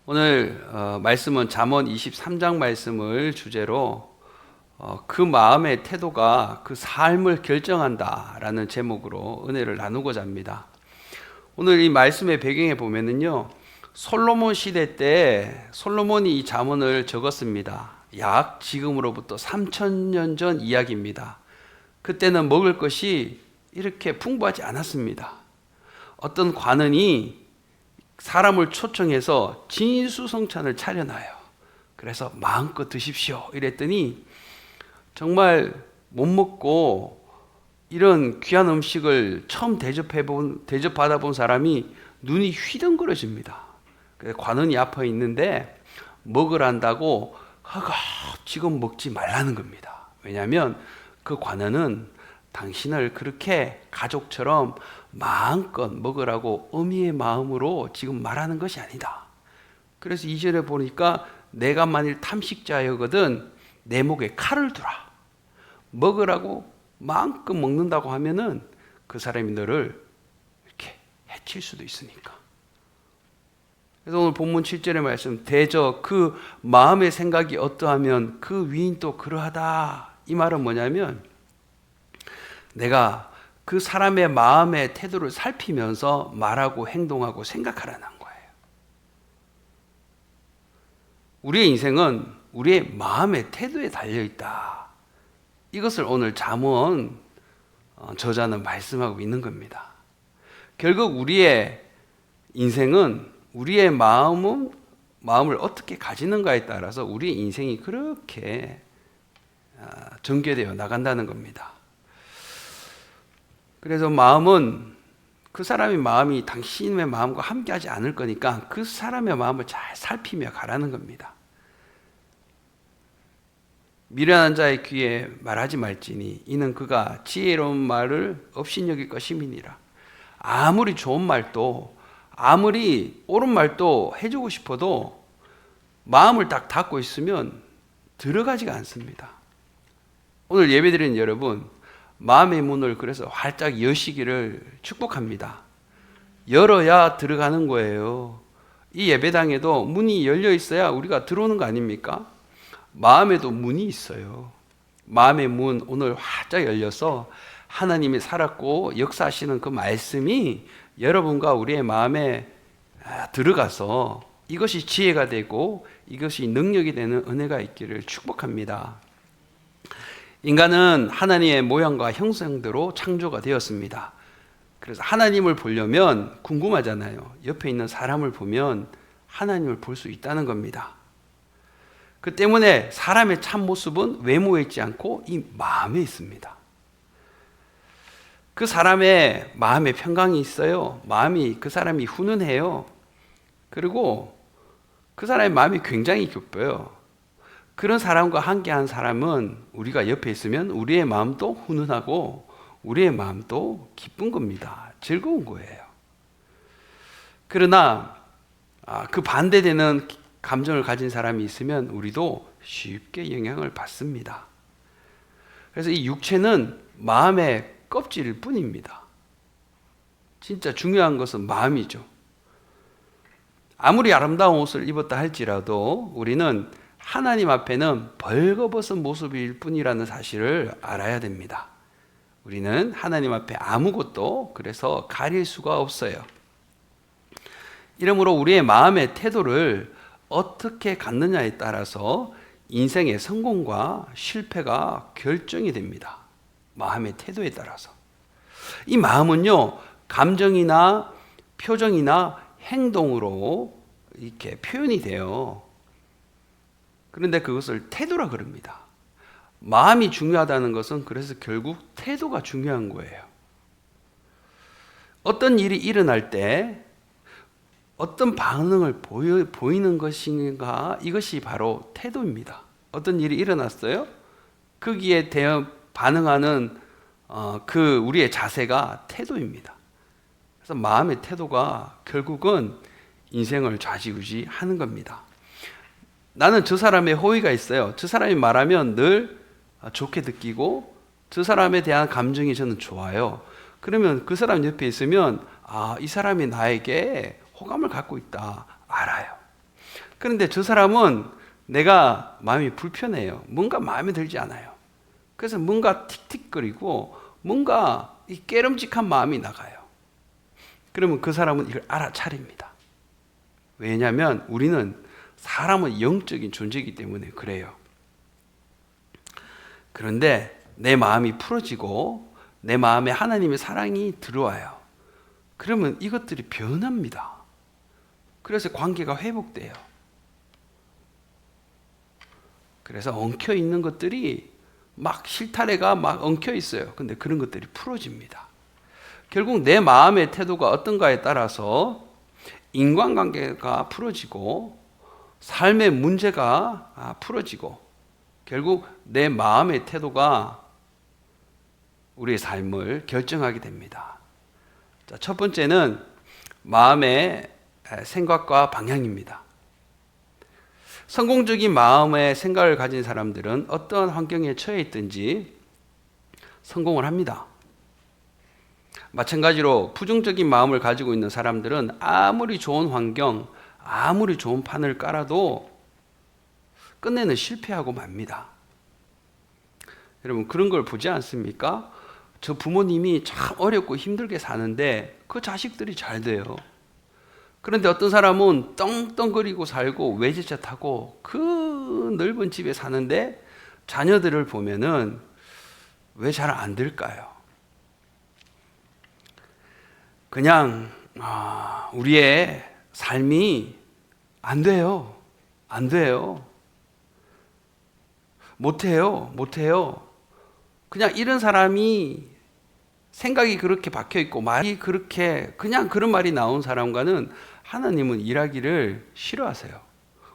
오늘 말씀은 잠언 23장 말씀을 주제로 그 마음의 태도가 그 삶을 결정한다라는 제목으로 은혜를 나누고자 합니다. 오늘 이 말씀의 배경에 보면은요, 솔로몬 시대 때 솔로몬이 이 잠언을 적었습니다. 약 지금으로부터 3000년 전 이야기입니다. 그때는 먹을 것이 이렇게 풍부하지 않았습니다. 어떤 관원이 사람을 초청해서 진수성찬을 차려놔요. 그래서 마음껏 드십시오 이랬더니 정말 못 먹고 이런 귀한 음식을 처음 대접받아 본 사람이 눈이 휘둥그러집니다. 그래서 관원이 앞에 있는데 먹으란다고 지금 먹지 말라는 겁니다. 왜냐하면 그 관원은 당신을 그렇게 가족처럼 마음껏 먹으라고 어미의 마음으로 지금 말하는 것이 아니다. 그래서 2절에 보니까 내가 만일 탐식자여거든 내 목에 칼을 두라. 먹으라고 마음껏 먹는다고 하면은 그 사람이 너를 이렇게 해칠 수도 있으니까. 그래서 오늘 본문 7절의 말씀, 대저 그 마음의 생각이 어떠하면 그 위인도 그러하다. 이 말은 뭐냐면 내가 그 사람의 마음의 태도를 살피면서 말하고 행동하고 생각하라는 거예요. 우리의 인생은 우리의 마음의 태도에 달려있다. 이것을 오늘 잠언 저자는 말씀하고 있는 겁니다. 결국 우리의 인생은 우리의 마음을 어떻게 가지는가에 따라서 우리의 인생이 그렇게 전개되어 나간다는 겁니다. 그래서 마음은 그 사람의 마음이 당신의 마음과 함께하지 않을 거니까 그 사람의 마음을 잘 살피며 가라는 겁니다. 미련한 자의 귀에 말하지 말지니 이는 그가 지혜로운 말을 업신여길 것임이니라. 아무리 좋은 말도 아무리 옳은 말도 해주고 싶어도 마음을 딱 닫고 있으면 들어가지가 않습니다. 오늘 예배드리는 여러분, 마음의 문을 그래서 활짝 여시기를 축복합니다. 열어야 들어가는 거예요. 이 예배당에도 문이 열려 있어야 우리가 들어오는 거 아닙니까? 마음에도 문이 있어요. 마음의 문 오늘 활짝 열려서 하나님이 살았고 역사하시는 그 말씀이 여러분과 우리의 마음에 들어가서 이것이 지혜가 되고 이것이 능력이 되는 은혜가 있기를 축복합니다. 인간은 하나님의 모양과 형상대로 창조가 되었습니다. 그래서 하나님을 보려면 궁금하잖아요. 옆에 있는 사람을 보면 하나님을 볼 수 있다는 겁니다. 그 때문에 사람의 참모습은 외모에 있지 않고 이 마음에 있습니다. 그 사람의 마음에 평강이 있어요. 그 사람이 훈훈해요. 그리고 그 사람의 마음이 굉장히 기뻐요. 그런 사람과 함께한 사람은 우리가 옆에 있으면 우리의 마음도 훈훈하고 우리의 마음도 기쁜 겁니다. 즐거운 거예요. 그러나 그 반대되는 감정을 가진 사람이 있으면 우리도 쉽게 영향을 받습니다. 그래서 이 육체는 마음의 껍질일 뿐입니다. 진짜 중요한 것은 마음이죠. 아무리 아름다운 옷을 입었다 할지라도 우리는 하나님 앞에는 벌거벗은 모습일 뿐이라는 사실을 알아야 됩니다. 우리는 하나님 앞에 아무것도 그래서 가릴 수가 없어요. 이러므로 우리의 마음의 태도를 어떻게 갖느냐에 따라서 인생의 성공과 실패가 결정이 됩니다. 마음의 태도에 따라서. 이 마음은요, 감정이나 표정이나 행동으로 이렇게 표현이 돼요. 그런데 그것을 태도라 그럽니다. 마음이 중요하다는 것은 그래서 결국 태도가 중요한 거예요. 어떤 일이 일어날 때 어떤 반응을 보이는 것인가, 이것이 바로 태도입니다. 어떤 일이 일어났어요? 거기에 대해 반응하는 우리의 자세가 태도입니다. 그래서 마음의 태도가 결국은 인생을 좌지우지하는 겁니다. 나는 저 사람의 호의가 있어요. 저 사람이 말하면 늘 좋게 느끼고 저 사람에 대한 감정이 저는 좋아요. 그러면 그 사람 옆에 있으면 이 사람이 나에게 호감을 갖고 있다 알아요. 그런데 저 사람은 내가 마음이 불편해요. 뭔가 마음에 들지 않아요. 그래서 뭔가 틱틱거리고 뭔가 이 깨름직한 마음이 나가요. 그러면 그 사람은 이걸 알아차립니다. 왜냐하면 우리는 사람은 영적인 존재이기 때문에 그래요. 그런데 내 마음이 풀어지고 내 마음에 하나님의 사랑이 들어와요. 그러면 이것들이 변합니다. 그래서 관계가 회복돼요. 그래서 엉켜 있는 것들이 막 실타래가 막 엉켜 있어요. 근데 그런 것들이 풀어집니다. 결국 내 마음의 태도가 어떤가에 따라서 인간관계가 풀어지고 삶의 문제가 풀어지고 결국 내 마음의 태도가 우리의 삶을 결정하게 됩니다. 자, 첫 번째는 마음의 생각과 방향입니다. 성공적인 마음의 생각을 가진 사람들은 어떤 환경에 처해 있든지 성공을 합니다. 마찬가지로 부정적인 마음을 가지고 있는 사람들은 아무리 좋은 환경, 아무리 좋은 판을 깔아도 끝내는 실패하고 맙니다. 여러분 그런 걸 보지 않습니까? 저 부모님이 참 어렵고 힘들게 사는데 그 자식들이 잘 돼요. 그런데 어떤 사람은 떵떵거리고 살고 외제차 타고 그 넓은 집에 사는데 자녀들을 보면은 왜 잘 안 될까요? 그냥 우리의 삶이 안 돼요. 안 돼요. 못해요. 그냥 이런 사람이 생각이 그렇게 박혀 있고 말이 그렇게 그냥 그런 말이 나온 사람과는 하나님은 일하기를 싫어하세요.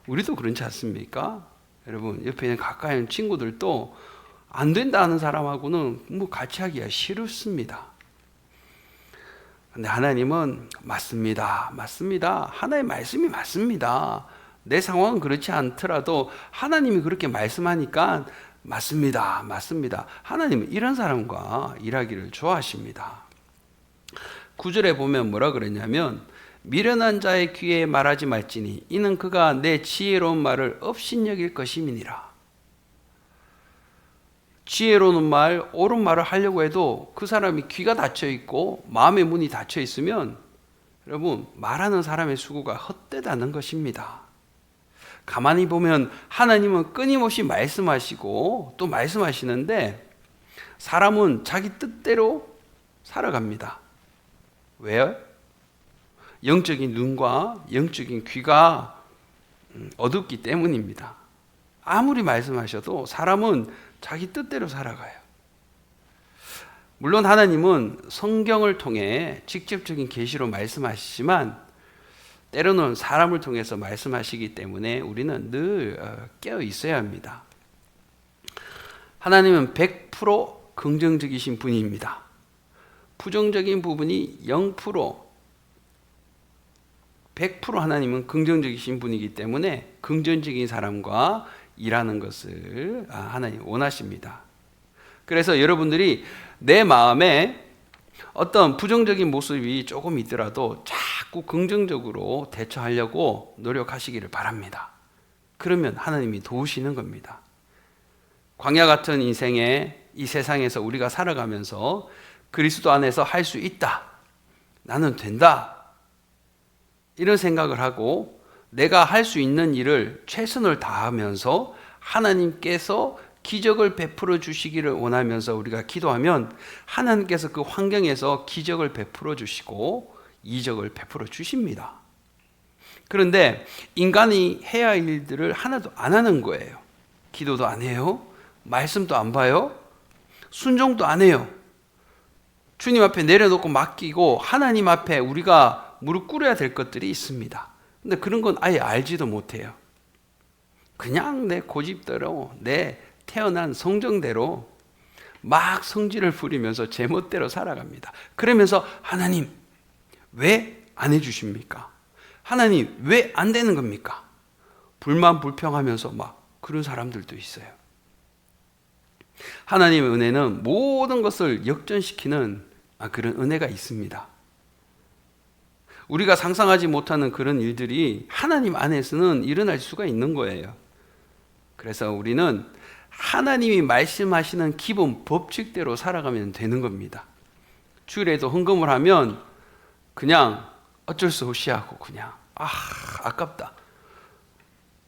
우리도 그렇지 않습니까? 여러분 옆에 있는 가까이 있는 친구들도 안 된다는 사람하고는 뭐 같이 하기가 싫습니다. 근데 하나님은 맞습니다. 하나님의 말씀이 맞습니다. 내 상황은 그렇지 않더라도 하나님이 그렇게 말씀하니까 맞습니다. 하나님은 이런 사람과 일하기를 좋아하십니다. 9절에 보면 뭐라 그랬냐면 미련한 자의 귀에 말하지 말지니 이는 그가 내 지혜로운 말을 업신여길 것임이니라. 지혜로운 말, 옳은 말을 하려고 해도 그 사람이 귀가 닫혀 있고 마음의 문이 닫혀 있으면 여러분 말하는 사람의 수고가 헛되다는 것입니다. 가만히 보면 하나님은 끊임없이 말씀하시고 또 말씀하시는데 사람은 자기 뜻대로 살아갑니다. 왜요? 영적인 눈과 영적인 귀가 어둡기 때문입니다. 아무리 말씀하셔도 사람은 자기 뜻대로 살아가요. 물론 하나님은 성경을 통해 직접적인 계시로 말씀하시지만 때로는 사람을 통해서 말씀하시기 때문에 우리는 늘 깨어 있어야 합니다. 하나님은 100% 긍정적이신 분입니다. 부정적인 부분이 0%, 100% 하나님은 긍정적이신 분이기 때문에 긍정적인 사람과 일하는 것을 하나님 원하십니다. 그래서 여러분들이 내 마음에 어떤 부정적인 모습이 조금 있더라도 자꾸 긍정적으로 대처하려고 노력하시기를 바랍니다. 그러면 하나님이 도우시는 겁니다. 광야 같은 인생에 이 세상에서 우리가 살아가면서 그리스도 안에서 할 수 있다. 나는 된다. 이런 생각을 하고 내가 할 수 있는 일을 최선을 다하면서 하나님께서 기적을 베풀어 주시기를 원하면서 우리가 기도하면 하나님께서 그 환경에서 기적을 베풀어 주시고 이적을 베풀어 주십니다. 그런데 인간이 해야 할 일들을 하나도 안 하는 거예요. 기도도 안 해요. 말씀도 안 봐요. 순종도 안 해요. 주님 앞에 내려놓고 맡기고 하나님 앞에 우리가 무릎 꿇어야 될 것들이 있습니다. 근데 그런 건 아예 알지도 못해요. 그냥 내 고집대로 내 태어난 성정대로 막 성질을 부리면서 제멋대로 살아갑니다. 그러면서 하나님 왜 안 해주십니까? 하나님 왜 안 되는 겁니까? 불만 불평하면서 막 그런 사람들도 있어요. 하나님의 은혜는 모든 것을 역전시키는 그런 은혜가 있습니다. 우리가 상상하지 못하는 그런 일들이 하나님 안에서는 일어날 수가 있는 거예요. 그래서 우리는 하나님이 말씀하시는 기본 법칙대로 살아가면 되는 겁니다. 주일에도 헌금을 하면 그냥 어쩔 수 없이 하고 그냥 아깝다.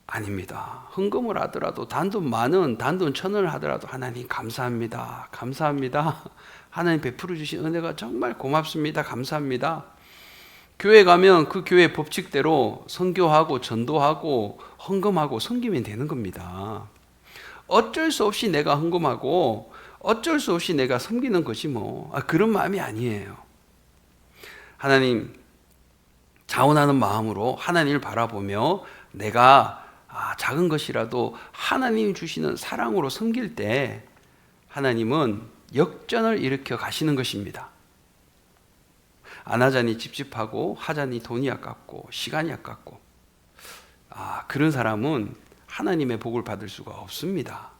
아닙니다. 헌금을 하더라도 단돈 10,000원, 단돈 1,000원을 하더라도 하나님 감사합니다. 감사합니다. 하나님 베풀어 주신 은혜가 정말 고맙습니다. 감사합니다. 교회 가면 그 교회 법칙대로 선교하고 전도하고 헌금하고 섬기면 되는 겁니다. 어쩔 수 없이 내가 헌금하고 어쩔 수 없이 내가 섬기는 것이 그런 마음이 아니에요. 하나님 자원하는 마음으로 하나님을 바라보며 내가 작은 것이라도 하나님이 주시는 사랑으로 섬길 때 하나님은 역전을 일으켜 가시는 것입니다. 안 하자니 찝찝하고 하자니 돈이 아깝고 시간이 아깝고 그런 사람은 하나님의 복을 받을 수가 없습니다.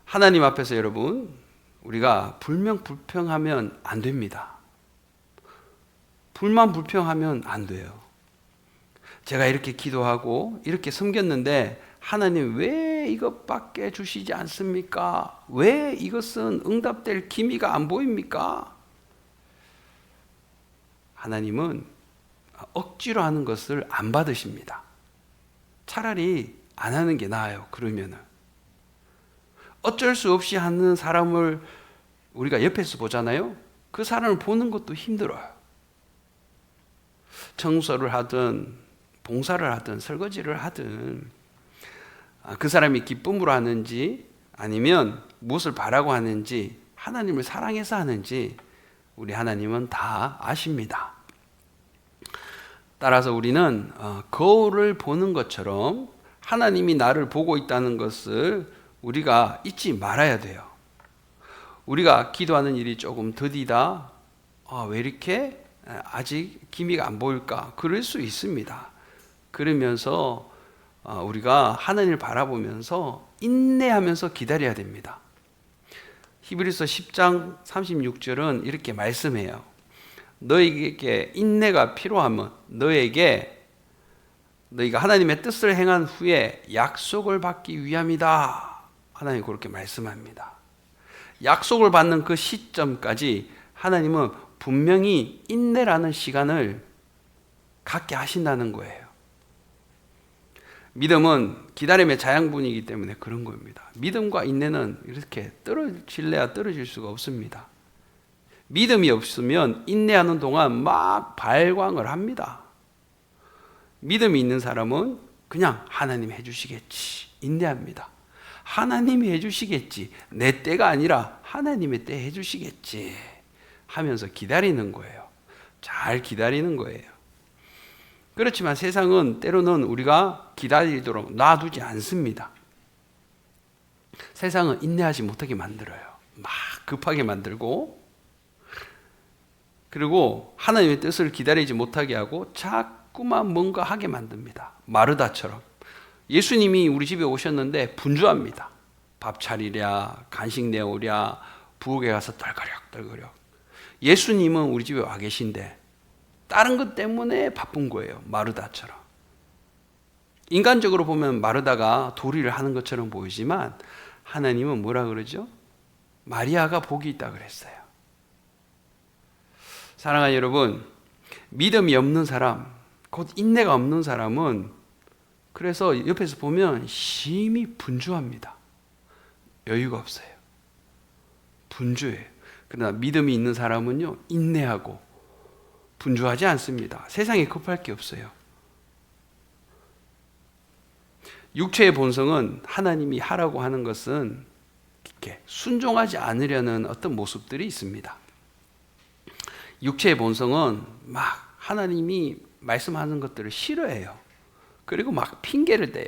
하나님 앞에서 여러분 우리가 불명불평하면 안 됩니다. 불만불평하면 안 돼요. 제가 이렇게 기도하고 이렇게 섬겼는데 하나님 왜 이것밖에 주시지 않습니까? 왜 이것은 응답될 기미가 안 보입니까? 하나님은 억지로 하는 것을 안 받으십니다. 차라리 안 하는 게 나아요. 그러면은 어쩔 수 없이 하는 사람을 우리가 옆에서 보잖아요. 그 사람을 보는 것도 힘들어요. 청소를 하든 봉사를 하든 설거지를 하든 그 사람이 기쁨으로 하는지 아니면 무엇을 바라고 하는지 하나님을 사랑해서 하는지 우리 하나님은 다 아십니다. 따라서 우리는 거울을 보는 것처럼 하나님이 나를 보고 있다는 것을 우리가 잊지 말아야 돼요. 우리가 기도하는 일이 조금 더디다. 왜 이렇게 아직 기미가 안 보일까? 그럴 수 있습니다. 그러면서 우리가 하나님을 바라보면서 인내하면서 기다려야 됩니다. 히브리서 10장 36절은 이렇게 말씀해요. 너에게 인내가 필요하면 너희가 하나님의 뜻을 행한 후에 약속을 받기 위함이다. 하나님 그렇게 말씀합니다. 약속을 받는 그 시점까지 하나님은 분명히 인내라는 시간을 갖게 하신다는 거예요. 믿음은 기다림의 자양분이기 때문에 그런 겁니다. 믿음과 인내는 이렇게 떨어질래야 떨어질 수가 없습니다. 믿음이 없으면 인내하는 동안 막 발광을 합니다. 믿음이 있는 사람은 그냥 하나님이 해주시겠지 인내합니다. 하나님이 해주시겠지 내 때가 아니라 하나님의 때 해주시겠지 하면서 기다리는 거예요. 잘 기다리는 거예요. 그렇지만 세상은 때로는 우리가 기다리도록 놔두지 않습니다. 세상은 인내하지 못하게 만들어요. 막 급하게 만들고 그리고 하나님의 뜻을 기다리지 못하게 하고 자꾸만 뭔가 하게 만듭니다. 마르다처럼 예수님이 우리 집에 오셨는데 분주합니다. 밥 차리랴 간식 내오랴 부엌에 가서 떨거려. 예수님은 우리 집에 와 계신데 다른 것 때문에 바쁜 거예요. 마르다처럼. 인간적으로 보면 마르다가 도리를 하는 것처럼 보이지만 하나님은 뭐라 그러죠? 마리아가 복이 있다 그랬어요. 사랑하는 여러분, 믿음이 없는 사람, 곧 인내가 없는 사람은 그래서 옆에서 보면 심히 분주합니다. 여유가 없어요. 분주해요. 그러나 믿음이 있는 사람은요, 인내하고 분주하지 않습니다. 세상에 급할 게 없어요. 육체의 본성은 하나님이 하라고 하는 것은 이렇게 순종하지 않으려는 어떤 모습들이 있습니다. 육체의 본성은 막 하나님이 말씀하는 것들을 싫어해요. 그리고 막 핑계를 대요.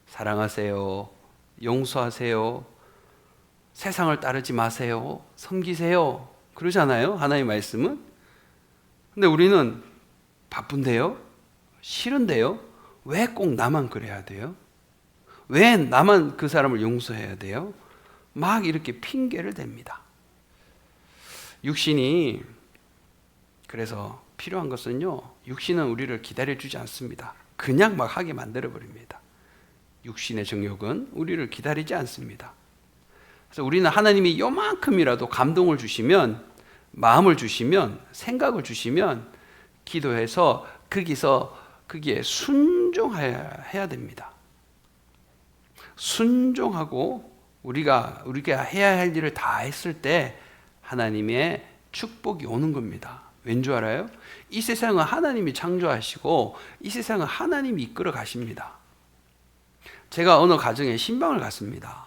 사랑하세요. 용서하세요. 세상을 따르지 마세요. 섬기세요. 그러잖아요. 하나님의 말씀은. 근데 우리는 바쁜데요? 싫은데요? 왜 꼭 나만 그래야 돼요? 왜 나만 그 사람을 용서해야 돼요? 막 이렇게 핑계를 댑니다. 육신이 그래서 필요한 것은요, 육신은 우리를 기다려주지 않습니다. 그냥 막 하게 만들어버립니다. 육신의 정욕은 우리를 기다리지 않습니다. 그래서 우리는 하나님이 요만큼이라도 감동을 주시면, 마음을 주시면, 생각을 주시면 기도해서 거기에 순종해야 됩니다. 순종하고 우리가 해야 할 일을 다 했을 때 하나님의 축복이 오는 겁니다. 왠 줄 알아요? 이 세상은 하나님이 창조하시고 이 세상은 하나님이 이끌어 가십니다. 제가 어느 가정에 신방을 갔습니다.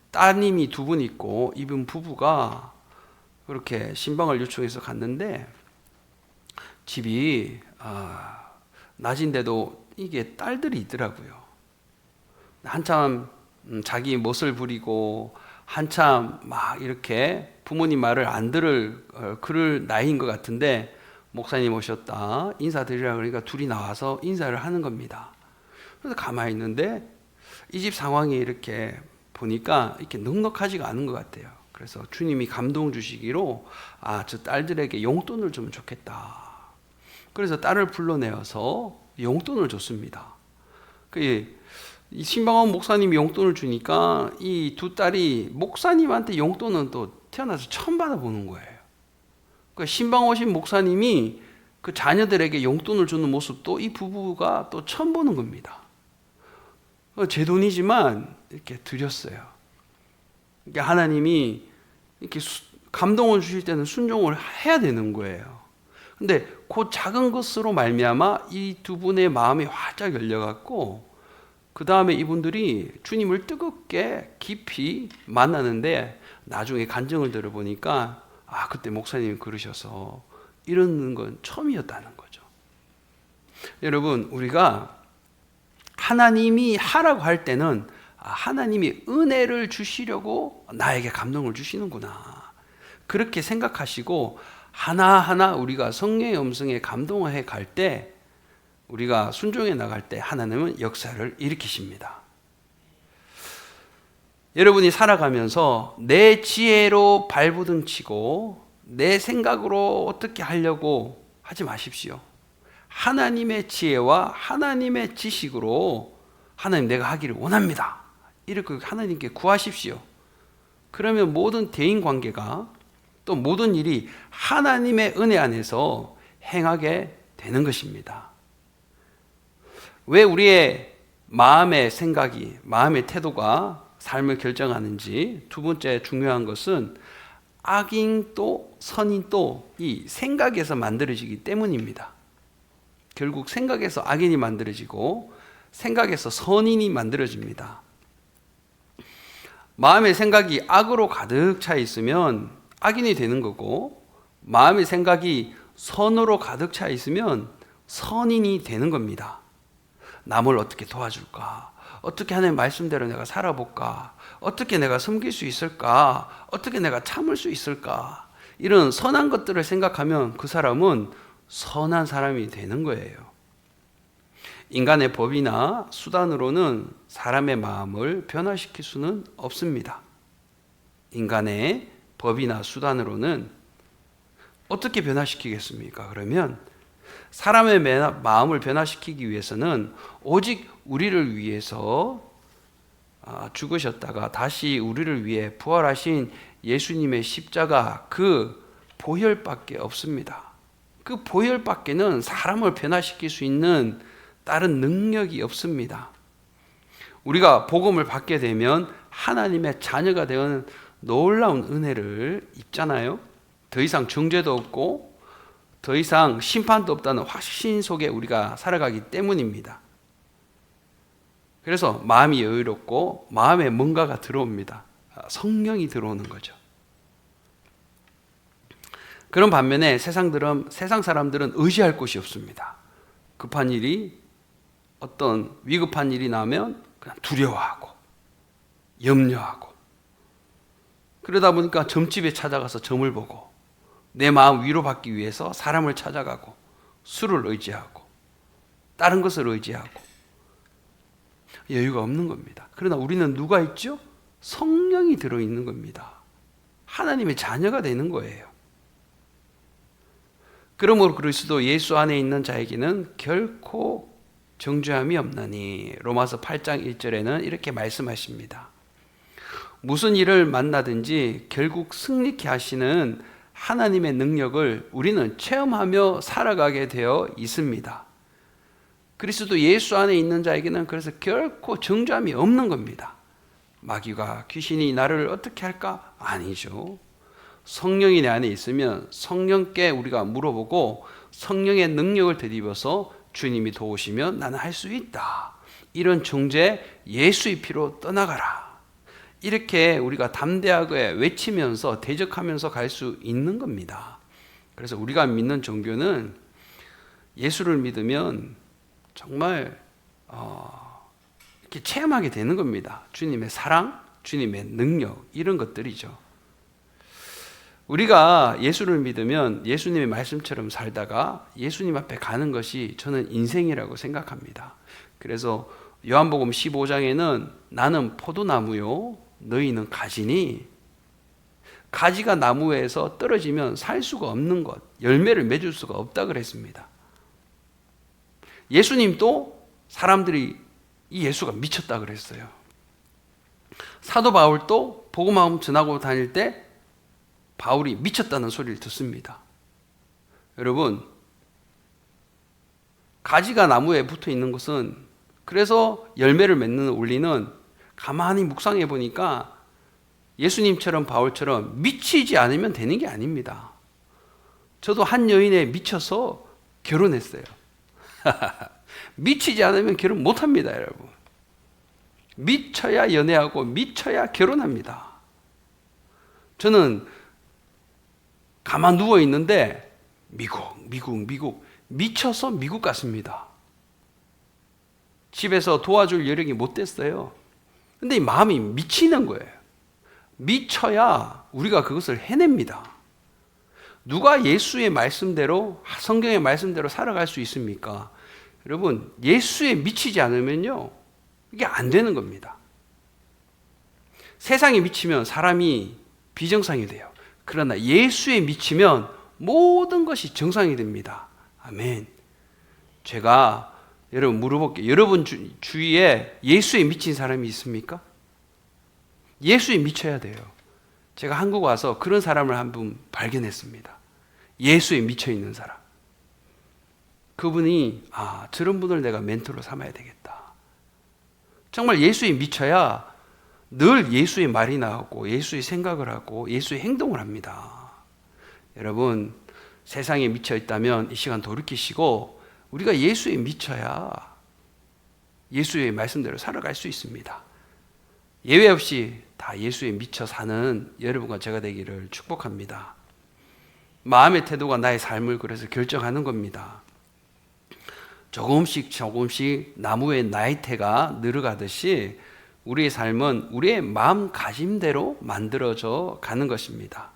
따님이 두 분 있고 이분 부부가 그렇게 신방을 요청해서 갔는데 집이 낮인데도 이게 딸들이 있더라고요. 한참 자기 멋을 부리고 한참 막 이렇게 부모님 말을 안 그럴 나이인 것 같은데 목사님 오셨다 인사드리라 그러니까 둘이 나와서 인사를 하는 겁니다. 그래서 가만히 있는데 이 집 상황이 이렇게 보니까 이렇게 넉넉하지가 않은 것 같아요. 그래서 주님이 감동 주시기로 저 딸들에게 용돈을 주면 좋겠다. 그래서 딸을 불러내어서 용돈을 줬습니다. 이 신방원 목사님이 용돈을 주니까 이 두 딸이 목사님한테 용돈은 또 태어나서 처음 받아보는 거예요. 그러니까 신방 오신 목사님이 그 자녀들에게 용돈을 주는 모습도 이 부부가 또 처음 보는 겁니다. 제 돈이지만 이렇게 드렸어요. 그러니까 하나님이 이렇게 감동을 주실 때는 순종을 해야 되는 거예요. 근데 그 작은 것으로 말미암아 이 두 분의 마음이 활짝 열려갖고 그 다음에 이분들이 주님을 뜨겁게 깊이 만나는데 나중에 간증을 들어보니까 그때 목사님이 그러셔서 이러는 건 처음이었다는 거죠. 여러분, 우리가 하나님이 하라고 할 때는 하나님이 은혜를 주시려고 나에게 감동을 주시는구나. 그렇게 생각하시고 하나하나 우리가 성령의 음성에 감동해 갈 때 우리가 순종해 나갈 때 하나님은 역사를 일으키십니다. 여러분이 살아가면서 내 지혜로 발부둥 치고 내 생각으로 어떻게 하려고 하지 마십시오. 하나님의 지혜와 하나님의 지식으로 하나님 내가 하기를 원합니다. 이렇게 하나님께 구하십시오. 그러면 모든 대인관계가 또 모든 일이 하나님의 은혜 안에서 행하게 되는 것입니다. 왜 우리의 마음의 생각이, 마음의 태도가 삶을 결정하는지 두 번째 중요한 것은 악인도 선인도 이 생각에서 만들어지기 때문입니다. 결국 생각에서 악인이 만들어지고 생각에서 선인이 만들어집니다. 마음의 생각이 악으로 가득 차 있으면 악인이 되는 거고 마음의 생각이 선으로 가득 차 있으면 선인이 되는 겁니다. 남을 어떻게 도와줄까? 어떻게 하나님 말씀대로 내가 살아볼까? 어떻게 내가 섬길 수 있을까? 어떻게 내가 참을 수 있을까? 이런 선한 것들을 생각하면 그 사람은 선한 사람이 되는 거예요. 인간의 법이나 수단으로는 사람의 마음을 변화시킬 수는 없습니다. 인간의 법이나 수단으로는 어떻게 변화시키겠습니까? 그러면 사람의 마음을 변화시키기 위해서는 오직 우리를 위해서 죽으셨다가 다시 우리를 위해 부활하신 예수님의 십자가 그 보혈밖에 없습니다. 그 보혈밖에는 사람을 변화시킬 수 있는 다른 능력이 없습니다. 우리가 복음을 받게 되면 하나님의 자녀가 되는 놀라운 은혜를 입잖아요. 더 이상 정죄도 없고 더 이상 심판도 없다는 확신 속에 우리가 살아가기 때문입니다. 그래서 마음이 여유롭고 마음에 뭔가가 들어옵니다. 성령이 들어오는 거죠. 그런 반면에 세상 사람들은 의지할 곳이 없습니다. 급한 일이 어떤 위급한 일이 나면 그냥 두려워하고 염려하고 그러다 보니까 점집에 찾아가서 점을 보고 내 마음 위로받기 위해서 사람을 찾아가고 술을 의지하고 다른 것을 의지하고 여유가 없는 겁니다. 그러나 우리는 누가 있죠? 성령이 들어있는 겁니다. 하나님의 자녀가 되는 거예요. 그러므로 그리스도 예수 안에 있는 자에게는 결코 정죄함이 없나니. 로마서 8장 1절에는 이렇게 말씀하십니다. 무슨 일을 만나든지 결국 승리케 하시는 하나님의 능력을 우리는 체험하며 살아가게 되어 있습니다. 그리스도 예수 안에 있는 자에게는 그래서 결코 정죄함이 없는 겁니다. 마귀가, 귀신이 나를 어떻게 할까? 아니죠. 성령이 내 안에 있으면 성령께 우리가 물어보고 성령의 능력을 되짚어서 주님이 도우시면 나는 할 수 있다. 이런 정죄, 예수의 피로 떠나가라. 이렇게 우리가 담대하게 외치면서 대적하면서 갈 수 있는 겁니다. 그래서 우리가 믿는 종교는 예수를 믿으면 정말 이렇게 체험하게 되는 겁니다. 주님의 사랑, 주님의 능력, 이런 것들이죠. 우리가 예수를 믿으면 예수님의 말씀처럼 살다가 예수님 앞에 가는 것이 저는 인생이라고 생각합니다. 그래서 요한복음 15장에는 나는 포도나무요 너희는 가지니, 가지가 나무에서 떨어지면 살 수가 없는 것, 열매를 맺을 수가 없다 그랬습니다. 예수님도 사람들이 이 예수가 미쳤다 그랬어요. 사도 바울도 복음화음 전하고 다닐 때 바울이 미쳤다는 소리를 듣습니다. 여러분, 가지가 나무에 붙어 있는 것은, 그래서 열매를 맺는 원리는 가만히 묵상해 보니까 예수님처럼 바울처럼 미치지 않으면 되는 게 아닙니다. 저도 한 여인에 미쳐서 결혼했어요. 미치지 않으면 결혼 못합니다, 여러분. 미쳐야 연애하고 미쳐야 결혼합니다. 저는 가만 누워 있는데 미국 미쳐서 미국 갔습니다. 집에서 도와줄 여력이 못 됐어요. 근데 이 마음이 미치는 거예요. 미쳐야 우리가 그것을 해냅니다. 누가 예수의 말씀대로, 성경의 말씀대로 살아갈 수 있습니까? 여러분, 예수에 미치지 않으면요, 이게 안 되는 겁니다. 세상에 미치면 사람이 비정상이 돼요. 그러나 예수에 미치면 모든 것이 정상이 됩니다. 아멘. 제가 여러분 물어볼게요. 여러분 주위에 예수에 미친 사람이 있습니까? 예수에 미쳐야 돼요. 제가 한국 와서 그런 사람을 한 분 발견했습니다. 예수에 미쳐 있는 사람. 그분이, 저런 분을 내가 멘토로 삼아야 되겠다. 정말 예수에 미쳐야 늘 예수의 말이 나오고 예수의 생각을 하고 예수의 행동을 합니다. 여러분, 세상에 미쳐 있다면 이 시간 돌이키시고 우리가 예수에 미쳐야 예수의 말씀대로 살아갈 수 있습니다. 예외 없이 다 예수에 미쳐 사는 여러분과 제가 되기를 축복합니다. 마음의 태도가 나의 삶을 그래서 결정하는 겁니다. 조금씩 나무의 나이테가 늘어가듯이 우리의 삶은 우리의 마음가짐대로 만들어져 가는 것입니다.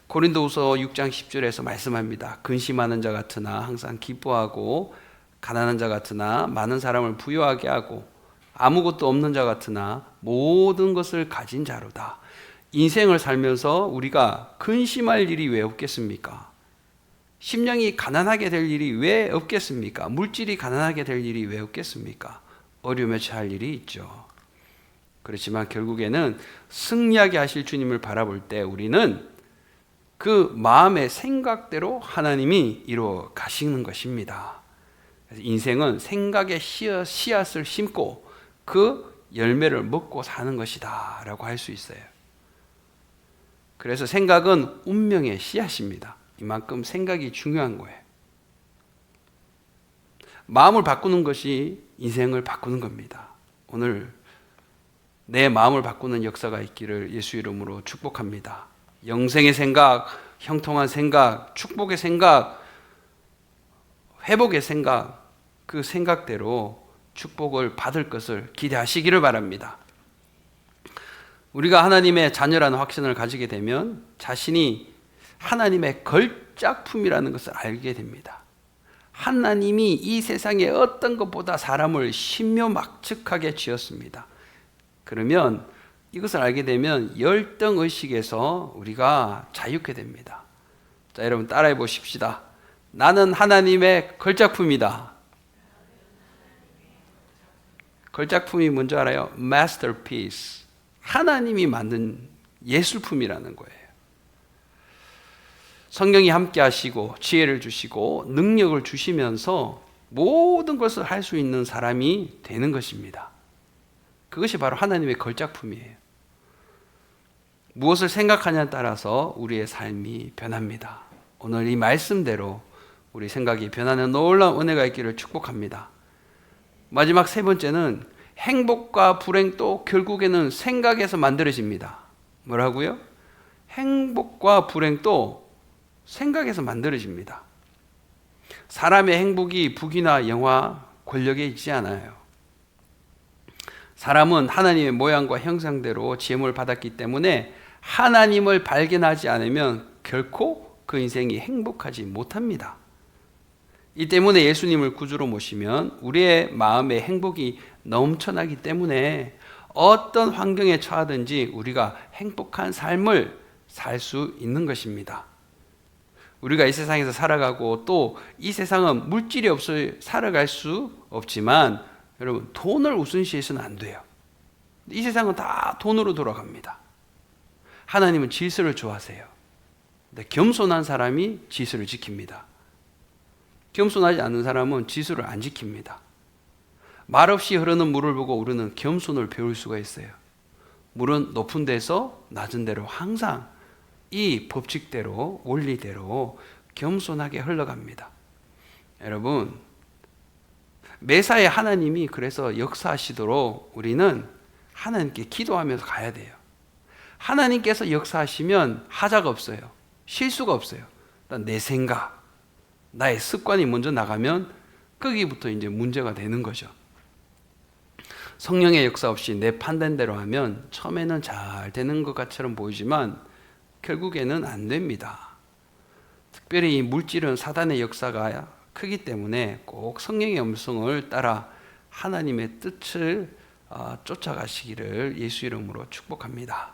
고린도후서 6장 10절에서 말씀합니다. 근심하는 자 같으나 항상 기뻐하고, 가난한 자 같으나 많은 사람을 부유하게 하고, 아무것도 없는 자 같으나 모든 것을 가진 자로다. 인생을 살면서 우리가 근심할 일이 왜 없겠습니까? 심령이 가난하게 될 일이 왜 없겠습니까? 물질이 가난하게 될 일이 왜 없겠습니까? 어려움에 처할 일이 있죠. 그렇지만 결국에는 승리하게 하실 주님을 바라볼 때 우리는 그 마음의 생각대로 하나님이 이루어 가시는 것입니다. 그래서 인생은 생각의 씨앗을 심고 그 열매를 먹고 사는 것이다 라고 할 수 있어요. 그래서 생각은 운명의 씨앗입니다. 이만큼 생각이 중요한 거예요. 마음을 바꾸는 것이 인생을 바꾸는 겁니다. 오늘 내 마음을 바꾸는 역사가 있기를 예수 이름으로 축복합니다. 영생의 생각, 형통한 생각, 축복의 생각, 회복의 생각, 그 생각대로 축복을 받을 것을 기대하시기를 바랍니다. 우리가 하나님의 자녀라는 확신을 가지게 되면 자신이 하나님의 걸작품이라는 것을 알게 됩니다. 하나님이 이 세상에 어떤 것보다 사람을 신묘막측하게 지었습니다. 그러면 이것을 알게 되면 열등의식에서 우리가 자유케 됩니다. 자, 여러분 따라해 보십시다. 나는 하나님의 걸작품이다. 걸작품이 뭔지 알아요? masterpiece. 하나님이 만든 예술품이라는 거예요. 성령이 함께 하시고 지혜를 주시고 능력을 주시면서 모든 것을 할 수 있는 사람이 되는 것입니다. 그것이 바로 하나님의 걸작품이에요. 무엇을 생각하냐에 따라서 우리의 삶이 변합니다. 오늘 이 말씀대로 우리 생각이 변하는 놀라운 은혜가 있기를 축복합니다. 마지막 세 번째는 행복과 불행도 결국에는 생각에서 만들어집니다. 뭐라고요? 행복과 불행도 생각에서 만들어집니다. 사람의 행복이 부귀나 영화, 권력에 있지 않아요. 사람은 하나님의 모양과 형상대로 지음을 받았기 때문에 하나님을 발견하지 않으면 결코 그 인생이 행복하지 못합니다. 이 때문에 예수님을 구주로 모시면 우리의 마음에 행복이 넘쳐나기 때문에 어떤 환경에 처하든지 우리가 행복한 삶을 살 수 있는 것입니다. 우리가 이 세상에서 살아가고 또 이 세상은 물질이 없어 살아갈 수 없지만 여러분 돈을 우선시해서는 안 돼요. 이 세상은 다 돈으로 돌아갑니다. 하나님은 질서를 좋아하세요. 근데 겸손한 사람이 질서를 지킵니다. 겸손하지 않는 사람은 질서를 안 지킵니다. 말없이 흐르는 물을 보고 우리는 겸손을 배울 수가 있어요. 물은 높은 데서 낮은 데로 항상 이 법칙대로 원리대로 겸손하게 흘러갑니다. 여러분 매사에 하나님이 그래서 역사하시도록 우리는 하나님께 기도하면서 가야 돼요. 하나님께서 역사하시면 하자가 없어요. 실수가 없어요. 일단 내 생각, 나의 습관이 먼저 나가면 거기부터 이제 문제가 되는 거죠. 성령의 역사 없이 내 판단대로 하면 처음에는 잘 되는 것처럼 보이지만 결국에는 안 됩니다. 특별히 이 물질은 사단의 역사가 크기 때문에 꼭 성령의 음성을 따라 하나님의 뜻을 쫓아가시기를 예수 이름으로 축복합니다.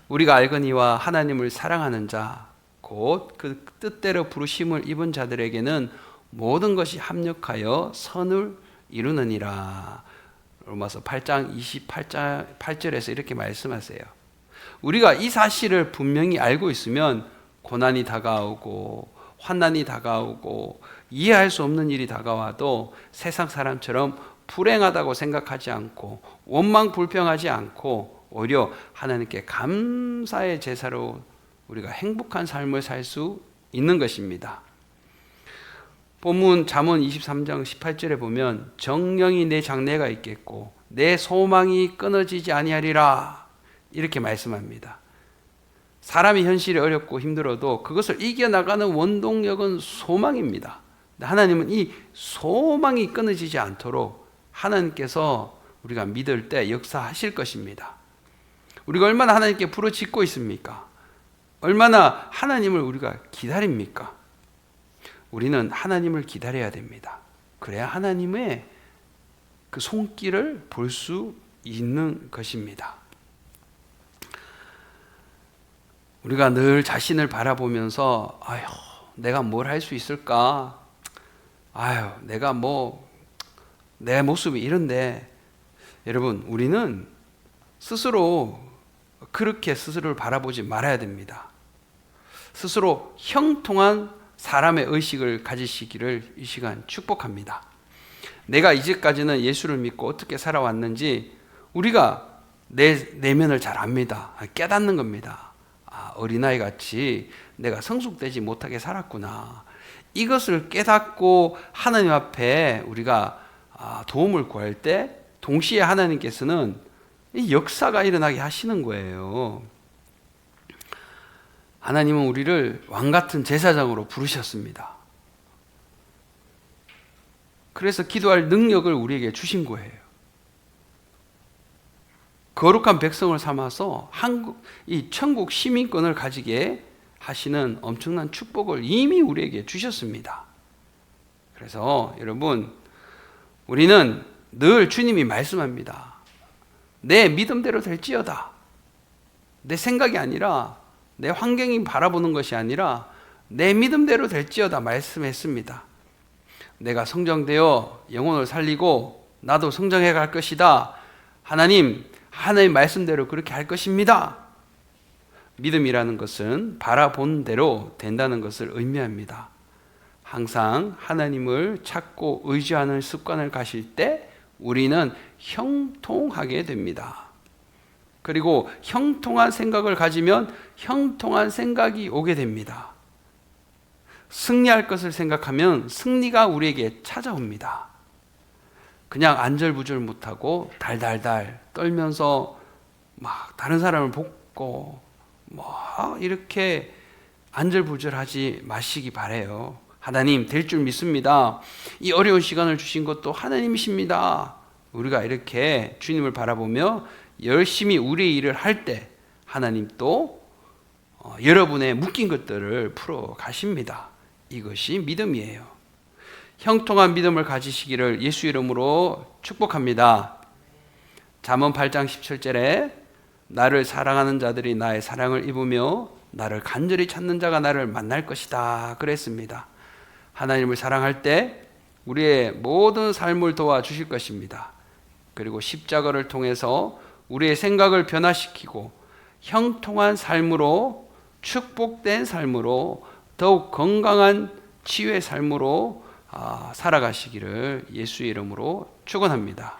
우리가 알거니와 하나님을 사랑하는 자, 곧 그 뜻대로 부르심을 입은 자들에게는 모든 것이 합력하여 선을 이루느니라. 로마서 8장 28절에서 이렇게 말씀하세요. 우리가 이 사실을 분명히 알고 있으면 고난이 다가오고 환난이 다가오고 이해할 수 없는 일이 다가와도 세상 사람처럼 불행하다고 생각하지 않고 원망 불평하지 않고 오히려 하나님께 감사의 제사로 우리가 행복한 삶을 살 수 있는 것입니다. 본문 잠언 23장 18절에 보면 정령이 내 장래가 있겠고 내 소망이 끊어지지 아니하리라 이렇게 말씀합니다. 사람이 현실이 어렵고 힘들어도 그것을 이겨나가는 원동력은 소망입니다. 하나님은 이 소망이 끊어지지 않도록 하나님께서 우리가 믿을 때 역사하실 것입니다. 우리가 얼마나 하나님께 부르짖고 있습니까? 얼마나 하나님을 우리가 기다립니까? 우리는 하나님을 기다려야 됩니다. 그래야 하나님의 그 손길을 볼 수 있는 것입니다. 우리가 늘 자신을 바라보면서 아유, 내가 뭘 할 수 있을까? 아유, 내가 내 모습이 이런데 여러분, 우리는 스스로 그렇게 스스로를 바라보지 말아야 됩니다. 스스로 형통한 사람의 의식을 가지시기를 이 시간 축복합니다. 내가 이제까지는 예수를 믿고 어떻게 살아왔는지 우리가 내 내면을 잘 압니다. 깨닫는 겁니다. 어린아이 같이 내가 성숙되지 못하게 살았구나. 이것을 깨닫고 하나님 앞에 우리가 도움을 구할 때 동시에 하나님께서는 이 역사가 일어나게 하시는 거예요. 하나님은 우리를 왕같은 제사장으로 부르셨습니다. 그래서 기도할 능력을 우리에게 주신 거예요. 거룩한 백성을 삼아서 이 천국 시민권을 가지게 하시는 엄청난 축복을 이미 우리에게 주셨습니다. 그래서 여러분, 우리는 늘 주님이 말씀합니다. 내 믿음대로 될지어다. 내 생각이 아니라 내 환경이 바라보는 것이 아니라 내 믿음대로 될지어다 말씀했습니다. 내가 성정되어 영혼을 살리고 나도 성정해 갈 것이다. 하나님 말씀대로 그렇게 할 것입니다. 믿음이라는 것은 바라본 대로 된다는 것을 의미합니다. 항상 하나님을 찾고 의지하는 습관을 가질 때 우리는 형통하게 됩니다. 그리고 형통한 생각을 가지면 형통한 생각이 오게 됩니다. 승리할 것을 생각하면 승리가 우리에게 찾아옵니다. 그냥 안절부절 못하고 달달달 떨면서 막 다른 사람을 볶고 이렇게 안절부절하지 마시기 바래요. 하나님 될 줄 믿습니다. 이 어려운 시간을 주신 것도 하나님이십니다. 우리가 이렇게 주님을 바라보며 열심히 우리의 일을 할 때 하나님 또 여러분의 묶인 것들을 풀어 가십니다. 이것이 믿음이에요. 형통한 믿음을 가지시기를 예수 이름으로 축복합니다. 잠언 8장 17절에 나를 사랑하는 자들이 나의 사랑을 입으며 나를 간절히 찾는 자가 나를 만날 것이다 그랬습니다. 하나님을 사랑할 때 우리의 모든 삶을 도와주실 것입니다. 그리고 십자가를 통해서 우리의 생각을 변화시키고 형통한 삶으로, 축복된 삶으로, 더욱 건강한 치유의 삶으로 살아가시기를 예수의 이름으로 축원합니다.